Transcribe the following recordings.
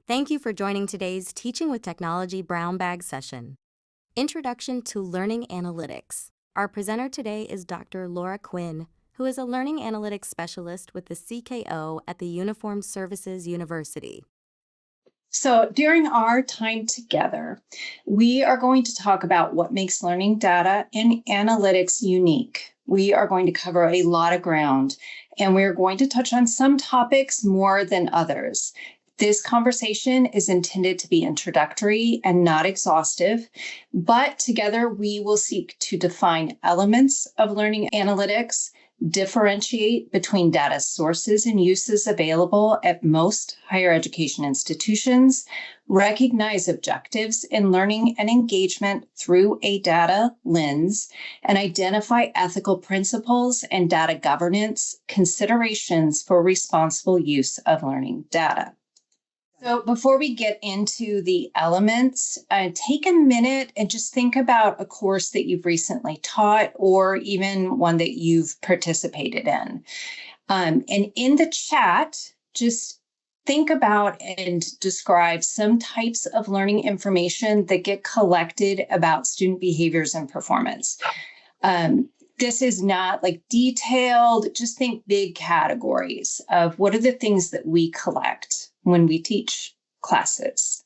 Thank you for joining today's Teaching with Technology Brown Bag session. Introduction to Learning Analytics. Our presenter today is Dr. Laura Quinn, who is a Learning Analytics Specialist with the CKO at the Uniformed Services University. So during our time together, we are going to talk about what makes learning data and analytics unique. We are going to cover a lot of ground, and we're going to touch on some topics more than others. This conversation is intended to be introductory and not exhaustive, but together we will seek to define elements of learning analytics, differentiate between data sources and uses available at most higher education institutions, recognize objectives in learning and engagement through a data lens, and identify ethical principles and data governance considerations for responsible use of learning data. So before we get into the elements, take a minute and just think about a course that you've recently taught or even one that you've participated in. And in the chat, just think about and describe some types of learning information that get collected about student behaviors and performance. This is not like detailed, just think big categories of what are the things that we collect when we teach classes.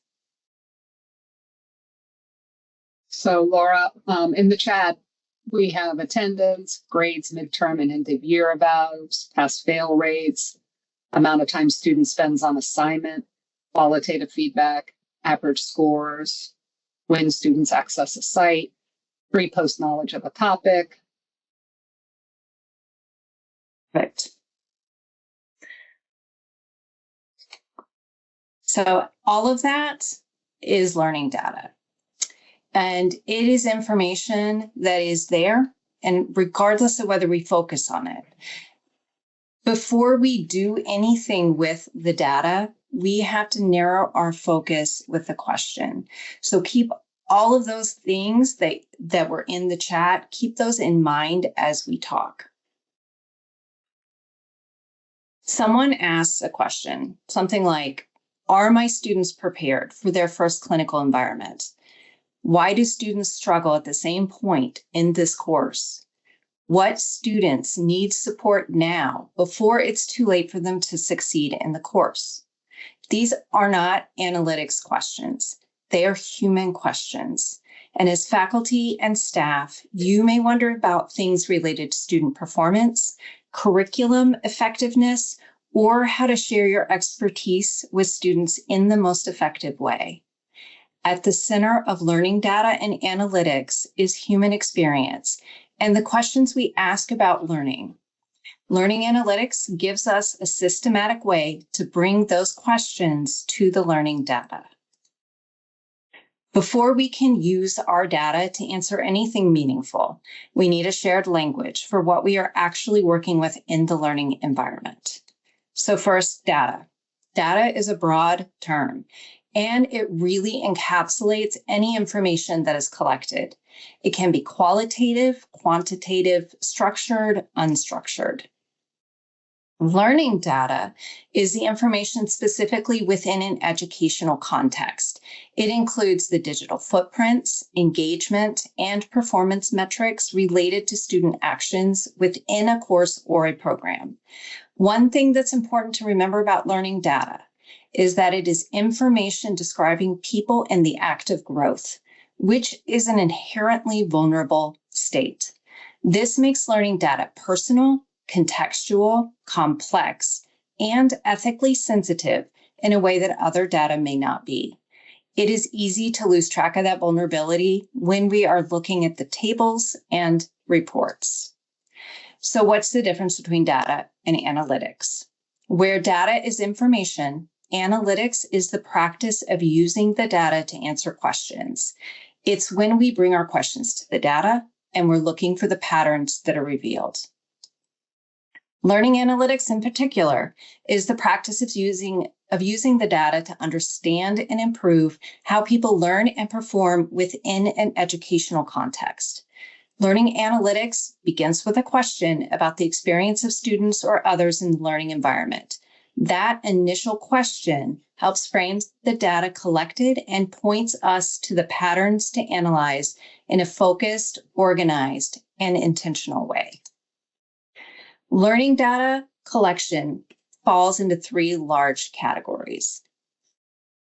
So Laura, in the chat, we have attendance, grades, midterm and end of year evals, pass-fail rates, amount of time student spends on assignment, qualitative feedback, average scores, when students access a site, pre-post knowledge of a topic. Perfect. So all of that is learning data. And it is information that is there, and regardless of whether we focus on it. Before we do anything with the data, we have to narrow our focus with the question. So keep all of those things that were in the chat, keep those in mind as we talk. Someone asks a question, something like, are my students prepared for their first clinical environment? Why do students struggle at the same point in this course? What students need support now before it's too late for them to succeed in the course? These are not analytics questions. They are human questions. And as faculty and staff, you may wonder about things related to student performance, curriculum effectiveness, or how to share your expertise with students in the most effective way. At the center of learning data and analytics is human experience and the questions we ask about learning. Learning analytics gives us a systematic way to bring those questions to the learning data. Before we can use our data to answer anything meaningful, we need a shared language for what we are actually working with in the learning environment. So first, data. Data is a broad term, and it really encapsulates any information that is collected. It can be qualitative, quantitative, structured, unstructured. Learning data is the information specifically within an educational context. It includes the digital footprints, engagement, and performance metrics related to student actions within a course or a program. One thing that's important to remember about learning data is that it is information describing people in the act of growth, which is an inherently vulnerable state. This makes learning data personal, contextual, complex, and ethically sensitive in a way that other data may not be. It is easy to lose track of that vulnerability when we are looking at the tables and reports. So what's the difference between data and analytics? Where data is information, analytics is the practice of using the data to answer questions. It's when we bring our questions to the data and we're looking for the patterns that are revealed. Learning analytics in particular is the practice of using the data to understand and improve how people learn and perform within an educational context. Learning analytics begins with a question about the experience of students or others in the learning environment. That initial question helps frame the data collected and points us to the patterns to analyze in a focused, organized, and intentional way. Learning data collection falls into three large categories.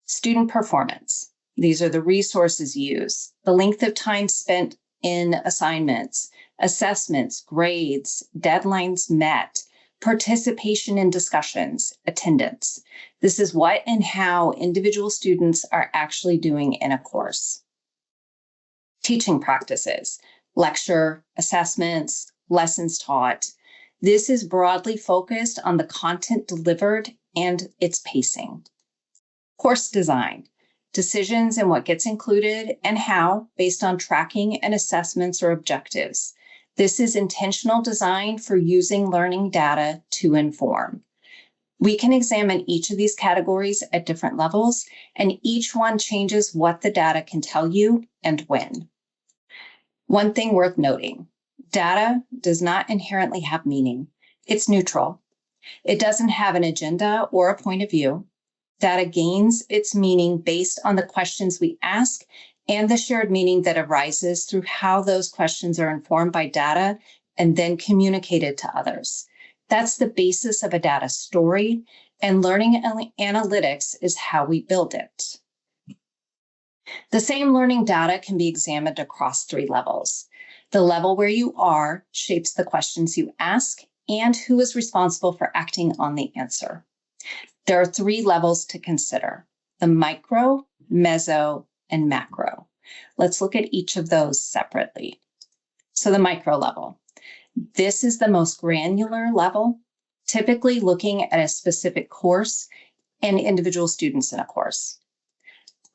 Student performance. These are the resources used, the length of time spent in assignments, assessments, grades, deadlines met, participation in discussions, attendance. This is what and how individual students are actually doing in a course. Teaching practices, lecture, assessments, lessons taught. This is broadly focused on the content delivered and its pacing. Course design, decisions and what gets included and how based on tracking and assessments or objectives. This is intentional design for using learning data to inform. We can examine each of these categories at different levels, and each one changes what the data can tell you and when. One thing worth noting, data does not inherently have meaning. It's neutral. It doesn't have an agenda or a point of view. Data gains its meaning based on the questions we ask and the shared meaning that arises through how those questions are informed by data and then communicated to others. That's the basis of a data story, and learning analytics is how we build it. The same learning data can be examined across three levels. The level where you are shapes the questions you ask and who is responsible for acting on the answer. There are three levels to consider: the micro, meso, and macro. Let's look at each of those separately. So the micro level. This is the most granular level, typically looking at a specific course and individual students in a course.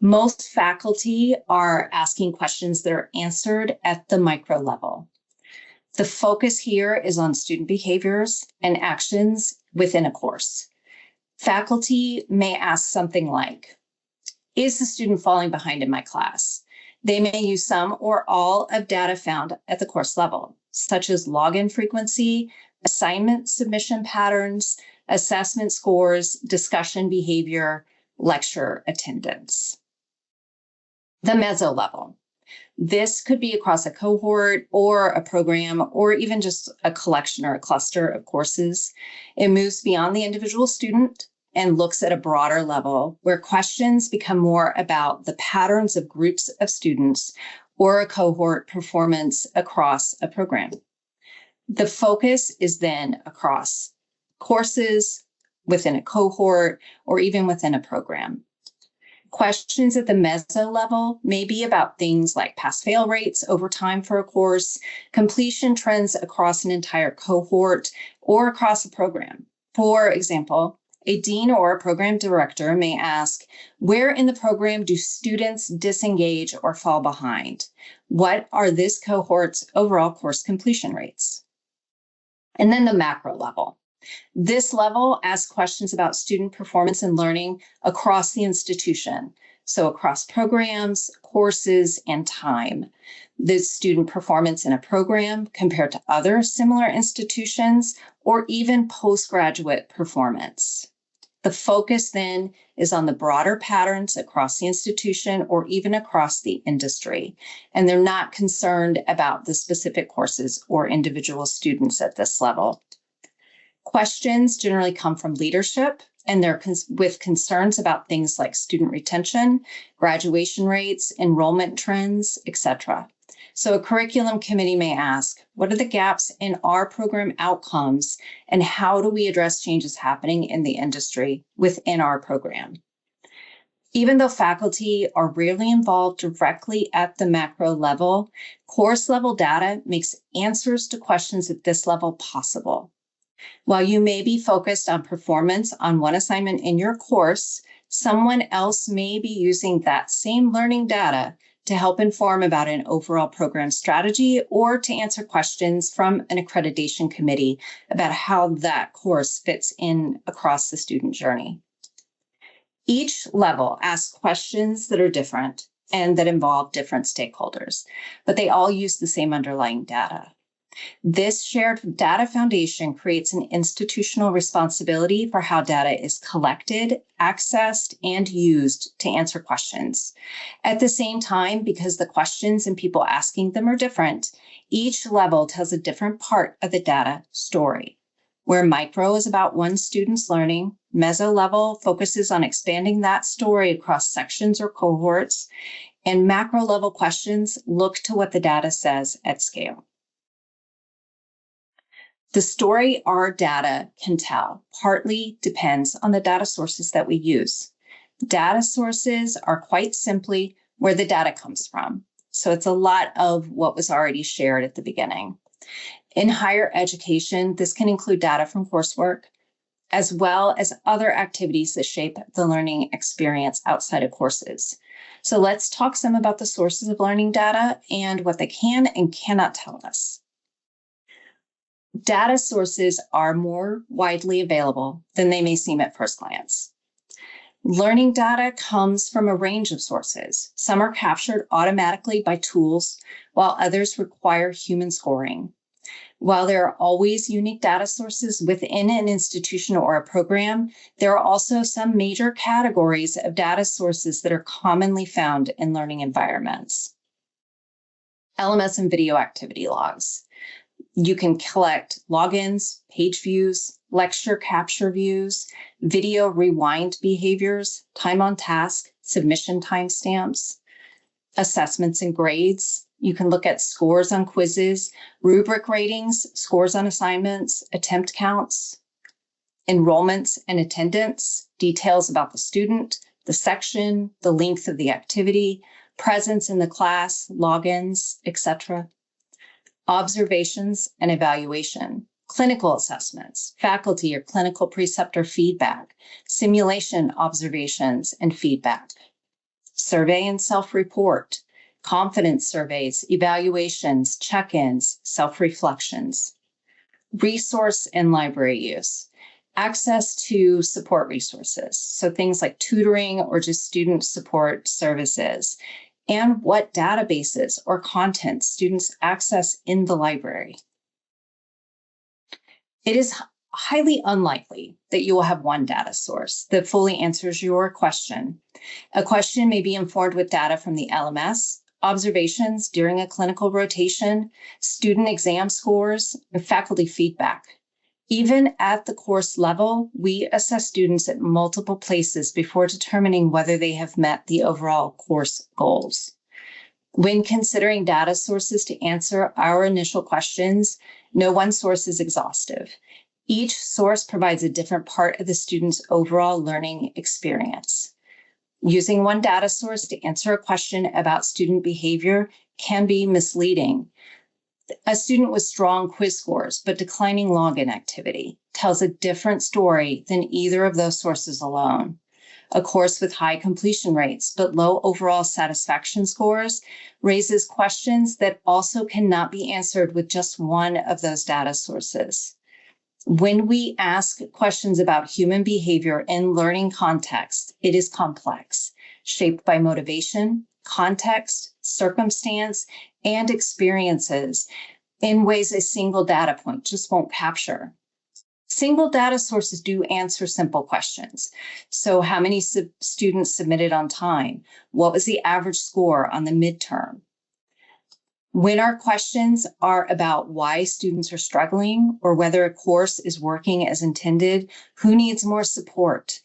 Most faculty are asking questions that are answered at the micro level. The focus here is on student behaviors and actions within a course. Faculty may ask something like, is the student falling behind in my class? They may use some or all of data found at the course level, such as login frequency, assignment submission patterns, assessment scores, discussion behavior, lecture attendance. The meso level. This could be across a cohort or a program or even just a collection or a cluster of courses. It moves beyond the individual student and looks at a broader level where questions become more about the patterns of groups of students or a cohort performance across a program. The focus is then across courses, within a cohort, or even within a program. Questions at the meso level may be about things like pass-fail rates over time for a course, completion trends across an entire cohort, or across a program. For example, a dean or a program director may ask, where in the program do students disengage or fall behind? What are this cohort's overall course completion rates? And then the macro level. This level asks questions about student performance and learning across the institution, so across programs, courses, and time. The student performance in a program compared to other similar institutions, or even postgraduate performance. The focus then is on the broader patterns across the institution or even across the industry, and they're not concerned about the specific courses or individual students at this level. Questions generally come from leadership, and they're with concerns about things like student retention, graduation rates, enrollment trends, etc. So a curriculum committee may ask, what are the gaps in our program outcomes, and how do we address changes happening in the industry within our program? Even though faculty are rarely involved directly at the macro level, course level data makes answers to questions at this level possible. While you may be focused on performance on one assignment in your course, someone else may be using that same learning data to help inform about an overall program strategy or to answer questions from an accreditation committee about how that course fits in across the student journey. Each level asks questions that are different and that involve different stakeholders, but they all use the same underlying data. This shared data foundation creates an institutional responsibility for how data is collected, accessed, and used to answer questions. At the same time, because the questions and people asking them are different, each level tells a different part of the data story. Where micro is about one student's learning, meso level focuses on expanding that story across sections or cohorts, and macro level questions look to what the data says at scale. The story our data can tell partly depends on the data sources that we use. Data sources are quite simply where the data comes from. So it's a lot of what was already shared at the beginning. In higher education, this can include data from coursework, as well as other activities that shape the learning experience outside of courses. So let's talk some about the sources of learning data and what they can and cannot tell us. Data sources are more widely available than they may seem at first glance. Learning data comes from a range of sources. Some are captured automatically by tools, while others require human scoring. While there are always unique data sources within an institution or a program, there are also some major categories of data sources that are commonly found in learning environments. LMS and video activity logs. You can collect logins, page views, lecture capture views, video rewind behaviors, time on task, submission timestamps, assessments and grades. You can look at scores on quizzes, rubric ratings, scores on assignments, attempt counts, enrollments and attendance, details about the student, the section, the length of the activity, presence in the class, logins, etc. Observations and evaluation, clinical assessments, faculty or clinical preceptor feedback, simulation observations and feedback, survey and self-report, confidence surveys, evaluations, check-ins, self-reflections, resource and library use, access to support resources, so things like tutoring or just student support services, and what databases or content students access in the library. It is highly unlikely that you will have one data source that fully answers your question. A question may be informed with data from the LMS, observations during a clinical rotation, student exam scores, and faculty feedback. Even at the course level, we assess students at multiple places before determining whether they have met the overall course goals. When considering data sources to answer our initial questions, no one source is exhaustive. Each source provides a different part of the student's overall learning experience. Using one data source to answer a question about student behavior can be misleading. A student with strong quiz scores but declining login activity tells a different story than either of those sources alone. A course with high completion rates but low overall satisfaction scores raises questions that also cannot be answered with just one of those data sources. When we ask questions about human behavior in learning context, it is complex, shaped by motivation, context, circumstance, and experiences in ways a single data point just won't capture. Single data sources do answer simple questions. So how many students submitted on time? What was the average score on the midterm? When our questions are about why students are struggling or whether a course is working as intended, who needs more support?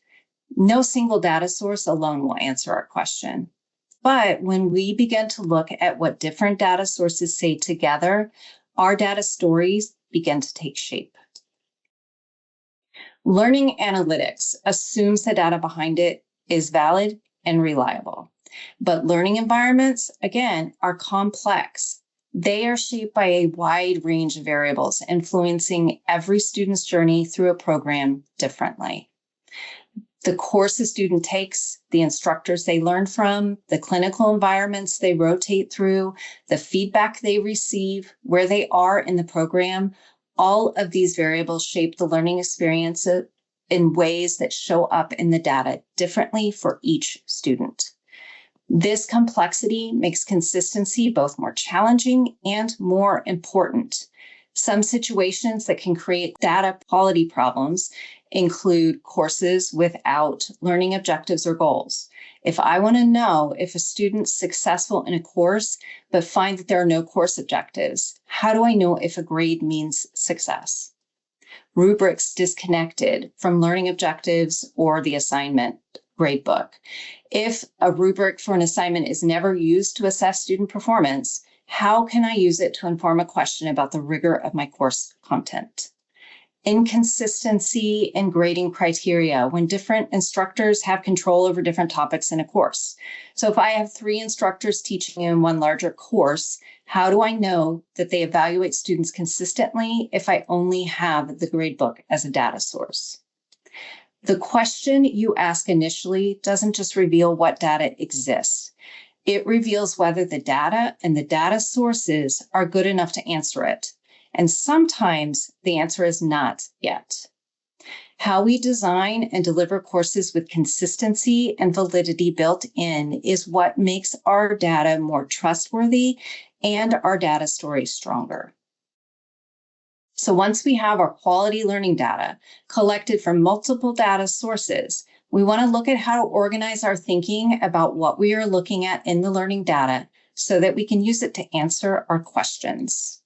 No single data source alone will answer our question. But when we begin to look at what different data sources say together, our data stories begin to take shape. Learning analytics assumes the data behind it is valid and reliable. But learning environments, again, are complex. They are shaped by a wide range of variables, influencing every student's journey through a program differently. The course a student takes, the instructors they learn from, the clinical environments they rotate through, the feedback they receive, where they are in the program, all of these variables shape the learning experience in ways that show up in the data differently for each student. This complexity makes consistency both more challenging and more important. Some situations that can create data quality problems include courses without learning objectives or goals. If I want to know if a student's successful in a course, but find that there are no course objectives, how do I know if a grade means success? Rubrics disconnected from learning objectives or the assignment gradebook. If a rubric for an assignment is never used to assess student performance, how can I use it to inform a question about the rigor of my course content? Inconsistency in grading criteria when different instructors have control over different topics in a course. So if I have 3 instructors teaching in one larger course, how do I know that they evaluate students consistently if I only have the gradebook as a data source? The question you ask initially doesn't just reveal what data exists. It reveals whether the data and the data sources are good enough to answer it. And sometimes the answer is not yet. How we design and deliver courses with consistency and validity built in is what makes our data more trustworthy and our data stories stronger. So once we have our quality learning data collected from multiple data sources, we want to look at how to organize our thinking about what we are looking at in the learning data so that we can use it to answer our questions.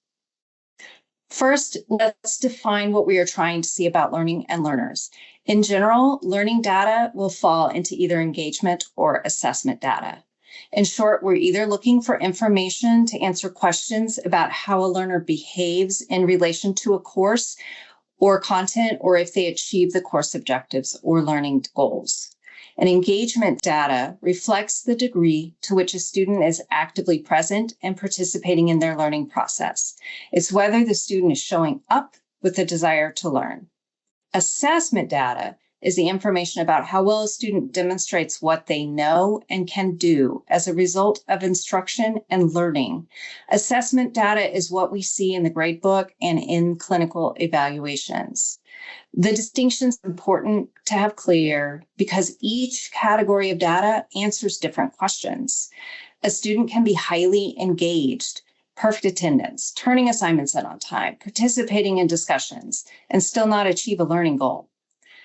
First, let's define what we are trying to see about learning and learners. In general, learning data will fall into either engagement or assessment data. In short, we're either looking for information to answer questions about how a learner behaves in relation to a course or content, or if they achieve the course objectives or learning goals. And engagement data reflects the degree to which a student is actively present and participating in their learning process. It's whether the student is showing up with a desire to learn. Assessment data is the information about how well a student demonstrates what they know and can do as a result of instruction and learning. Assessment data is what we see in the gradebook and in clinical evaluations. The distinction is important to have clear because each category of data answers different questions. A student can be highly engaged, perfect attendance, turning assignments in on time, participating in discussions, and still not achieve a learning goal.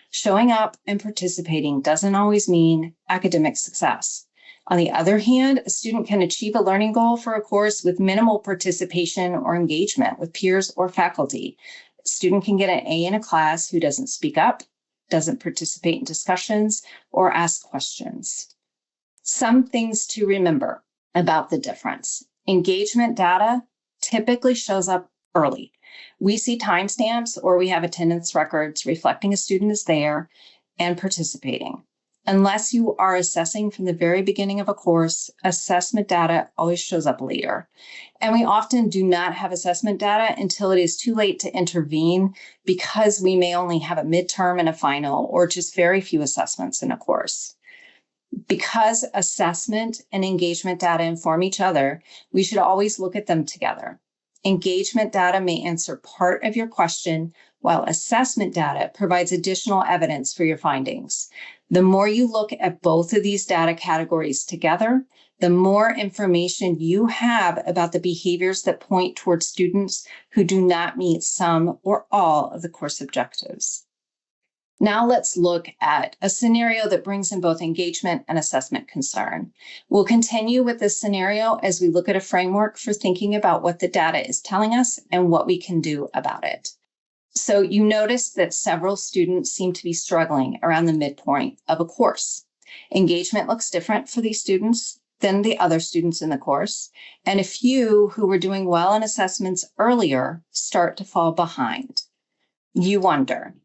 Showing up and participating doesn't always mean academic success. On the other hand, a student can achieve a learning goal for a course with minimal participation or engagement with peers or faculty. A student can get an A in a class who doesn't speak up, doesn't participate in discussions, or ask questions. Some things to remember about the difference. Engagement data typically shows up early. We see timestamps or we have attendance records reflecting a student is there and participating. Unless you are assessing from the very beginning of a course, assessment data always shows up later. And we often do not have assessment data until it is too late to intervene because we may only have a midterm and a final or just very few assessments in a course. Because assessment and engagement data inform each other, we should always look at them together. Engagement data may answer part of your question, while assessment data provides additional evidence for your findings. The more you look at both of these data categories together, the more information you have about the behaviors that point towards students who do not meet some or all of the course objectives. Now let's look at a scenario that brings in both engagement and assessment concern. We'll continue with this scenario as we look at a framework for thinking about what the data is telling us and what we can do about it. So you notice that several students seem to be struggling around the midpoint of a course. Engagement looks different for these students than the other students in the course, and a few who were doing well in assessments earlier start to fall behind. You wonder,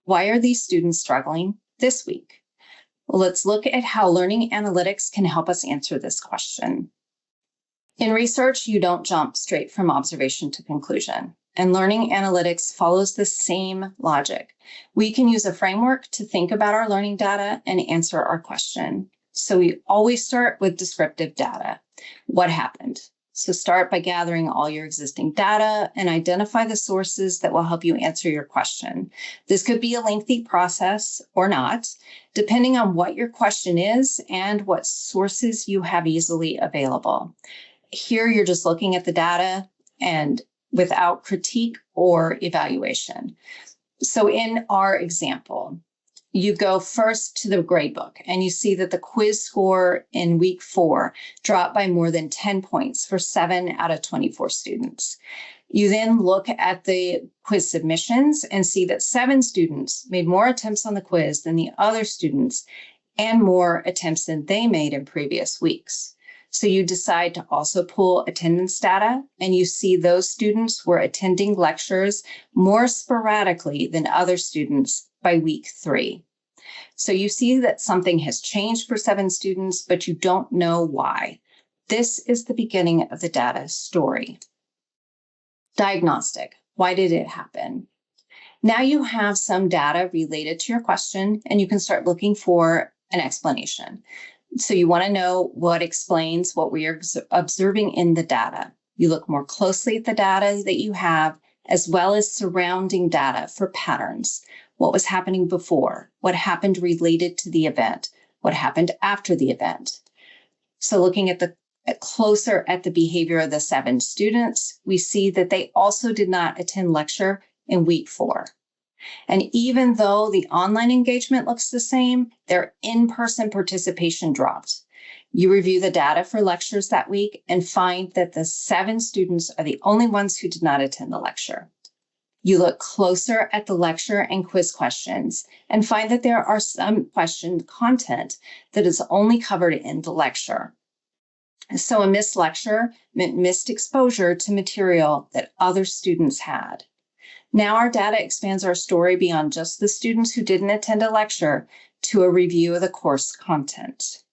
why are these students struggling this week? Well, let's look at how learning analytics can help us answer this question. In research, you don't jump straight from observation to conclusion, and learning analytics follows the same logic. We can use a framework to think about our learning data and answer our question. So we always start with descriptive data. What happened? So start by gathering all your existing data and identify the sources that will help you answer your question. This could be a lengthy process or not, depending on what your question is and what sources you have easily available. Here, you're just looking at the data and without critique or evaluation. So in our example, you go first to the gradebook and you see that the quiz score in week 4 dropped by more than 10 points for 7 out of 24 students. You then look at the quiz submissions and see that 7 students made more attempts on the quiz than the other students and more attempts than they made in previous weeks. So you decide to also pull attendance data, and you see those students were attending lectures more sporadically than other students by week 3. So you see that something has changed for 7 students, but you don't know why. This is the beginning of the data story. Diagnostic. Why did it happen? Now you have some data related to your question, and you can start looking for an explanation. So you want to know what explains what we are observing in the data. You look more closely at the data that you have, as well as surrounding data for patterns. What was happening before? What happened related to the event? What happened after the event? So looking at closer at the behavior of the 7 students, we see that they also did not attend lecture in week 4. And even though the online engagement looks the same, their in-person participation dropped. You review the data for lectures that week and find that the 7 students are the only ones who did not attend the lecture. You look closer at the lecture and quiz questions and find that there are some question content that is only covered in the lecture. So a missed lecture meant missed exposure to material that other students had. Now our data expands our story beyond just the students who didn't attend a lecture to a review of the course content.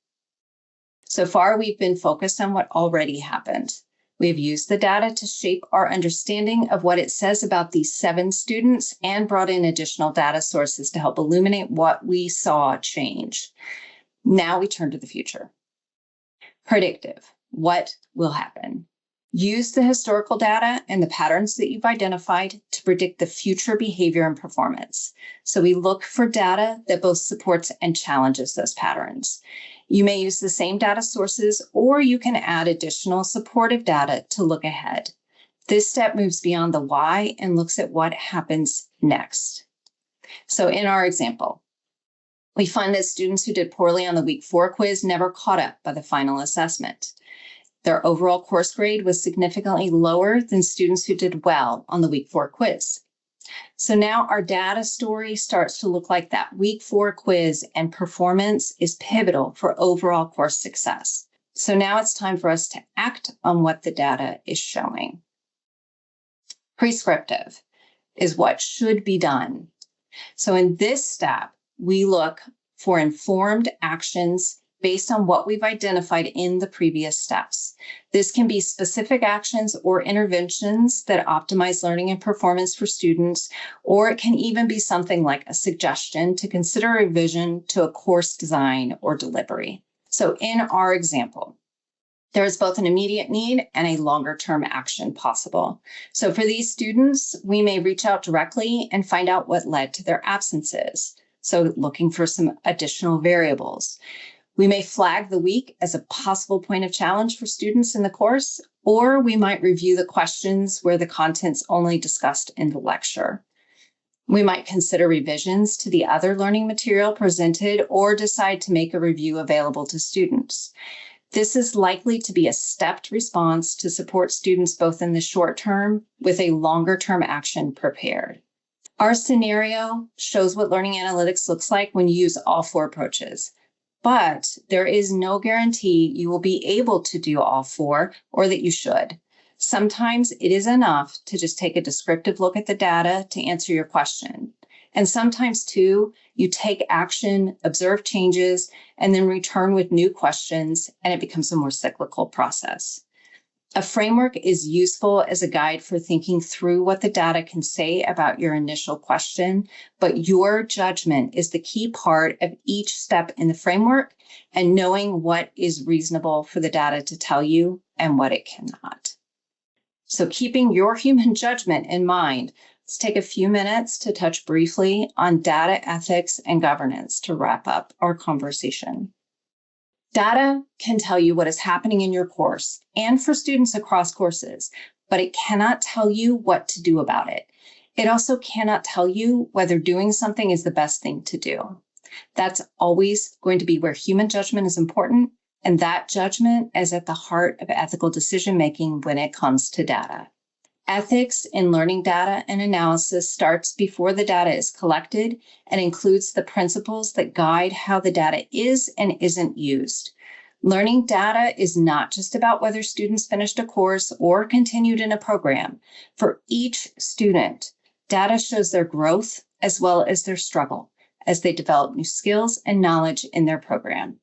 So far, we've been focused on what already happened. We've used the data to shape our understanding of what it says about these 7 students and brought in additional data sources to help illuminate what we saw change. Now we turn to the future. Predictive. What will happen? Use the historical data and the patterns that you've identified to predict the future behavior and performance. So we look for data that both supports and challenges those patterns. You may use the same data sources, or you can add additional supportive data to look ahead. This step moves beyond the why and looks at what happens next. So in our example, we find that students who did poorly on the week 4 quiz never caught up by the final assessment. Their overall course grade was significantly lower than students who did well on the week 4 quiz. So now our data story starts to look like that week 4 quiz, and performance is pivotal for overall course success. So now it's time for us to act on what the data is showing. Prescriptive is what should be done. So in this step, we look for informed actions based on what we've identified in the previous steps. This can be specific actions or interventions that optimize learning and performance for students, or it can even be something like a suggestion to consider revision to a course design or delivery. So in our example, there is both an immediate need and a longer-term action possible. So for these students, we may reach out directly and find out what led to their absences. So looking for some additional variables. We may flag the week as a possible point of challenge for students in the course, or we might review the questions where the content's only discussed in the lecture. We might consider revisions to the other learning material presented or decide to make a review available to students. This is likely to be a stepped response to support students both in the short term with a longer term action prepared. Our scenario shows what learning analytics looks like when you use all 4 approaches. But there is no guarantee you will be able to do all 4 or that you should. Sometimes it is enough to just take a descriptive look at the data to answer your question. And sometimes too, you take action, observe changes, and then return with new questions, and it becomes a more cyclical process. A framework is useful as a guide for thinking through what the data can say about your initial question, but your judgment is the key part of each step in the framework and knowing what is reasonable for the data to tell you and what it cannot. So keeping your human judgment in mind, let's take a few minutes to touch briefly on data ethics and governance to wrap up our conversation. Data can tell you what is happening in your course and for students across courses, but it cannot tell you what to do about it. It also cannot tell you whether doing something is the best thing to do. That's always going to be where human judgment is important, and that judgment is at the heart of ethical decision-making when it comes to data. Ethics in learning data and analysis starts before the data is collected and includes the principles that guide how the data is and isn't used. Learning data is not just about whether students finished a course or continued in a program. For each student, data shows their growth as well as their struggle as they develop new skills and knowledge in their program.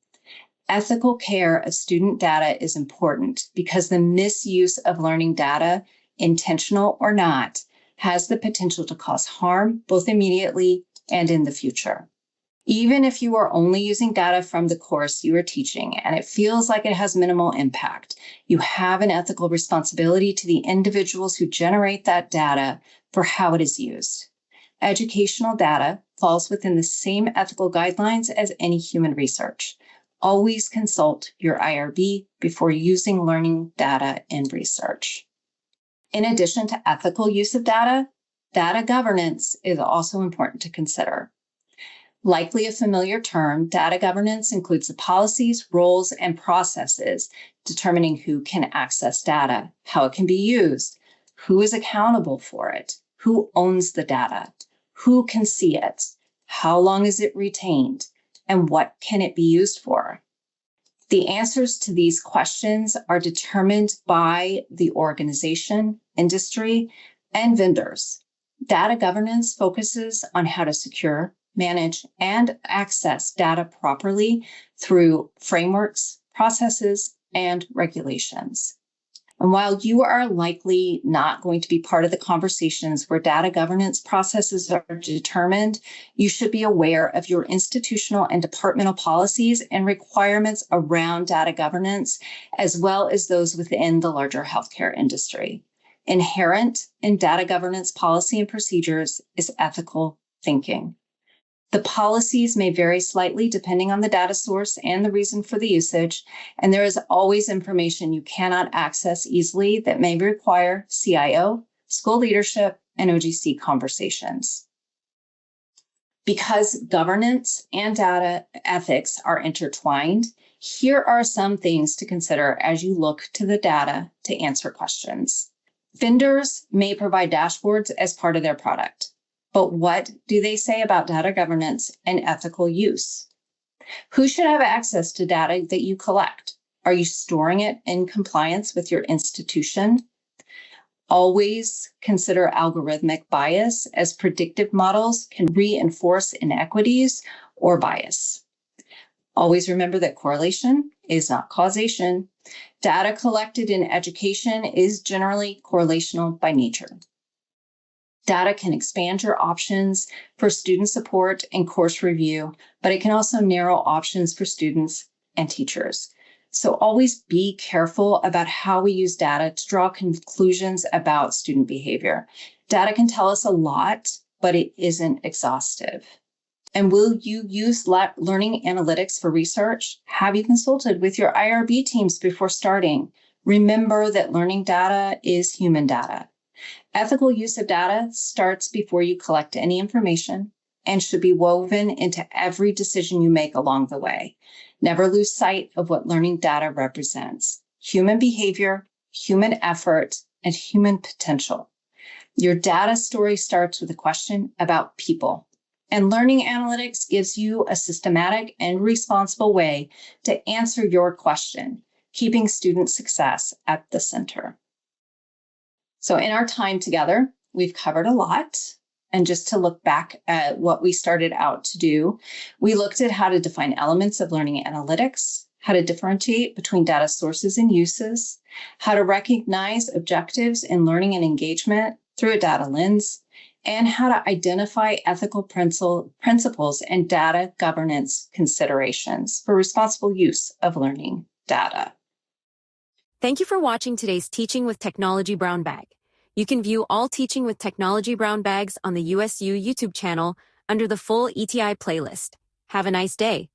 Ethical care of student data is important because the misuse of learning data, intentional or not, has the potential to cause harm both immediately and in the future. Even if you are only using data from the course you are teaching and it feels like it has minimal impact, you have an ethical responsibility to the individuals who generate that data for how it is used. Educational data falls within the same ethical guidelines as any human research. Always consult your IRB before using learning data in research. In addition to ethical use of data, data governance is also important to consider. Likely a familiar term, data governance includes the policies, roles, and processes determining who can access data, how it can be used, who is accountable for it, who owns the data, who can see it, how long is it retained, and what can it be used for. The answers to these questions are determined by the organization, industry, and vendors. Data governance focuses on how to secure, manage, and access data properly through frameworks, processes, and regulations. And while you are likely not going to be part of the conversations where data governance processes are determined, you should be aware of your institutional and departmental policies and requirements around data governance, as well as those within the larger healthcare industry. Inherent in data governance policy and procedures is ethical thinking. The policies may vary slightly depending on the data source and the reason for the usage, and there is always information you cannot access easily that may require CIO, school leadership, and OGC conversations. Because governance and data ethics are intertwined, here are some things to consider as you look to the data to answer questions. Vendors may provide dashboards as part of their product. But what do they say about data governance and ethical use? Who should have access to data that you collect? Are you storing it in compliance with your institution? Always consider algorithmic bias, as predictive models can reinforce inequities or bias. Always remember that correlation is not causation. Data collected in education is generally correlational by nature. Data can expand your options for student support and course review, but it can also narrow options for students and teachers. So always be careful about how we use data to draw conclusions about student behavior. Data can tell us a lot, but it isn't exhaustive. And will you use learning analytics for research? Have you consulted with your IRB teams before starting? Remember that learning data is human data. Ethical use of data starts before you collect any information and should be woven into every decision you make along the way. Never lose sight of what learning data represents: human behavior, human effort, and human potential. Your data story starts with a question about people, and learning analytics gives you a systematic and responsible way to answer your question, keeping student success at the center. So in our time together, we've covered a lot. And just to look back at what we started out to do, we looked at how to define elements of learning analytics, how to differentiate between data sources and uses, how to recognize objectives in learning and engagement through a data lens, and how to identify ethical principles and data governance considerations for responsible use of learning data. Thank you for watching today's Teaching with Technology Brown Bag. You can view all Teaching with Technology Brown Bags on the USU YouTube channel under the full ETI playlist. Have a nice day.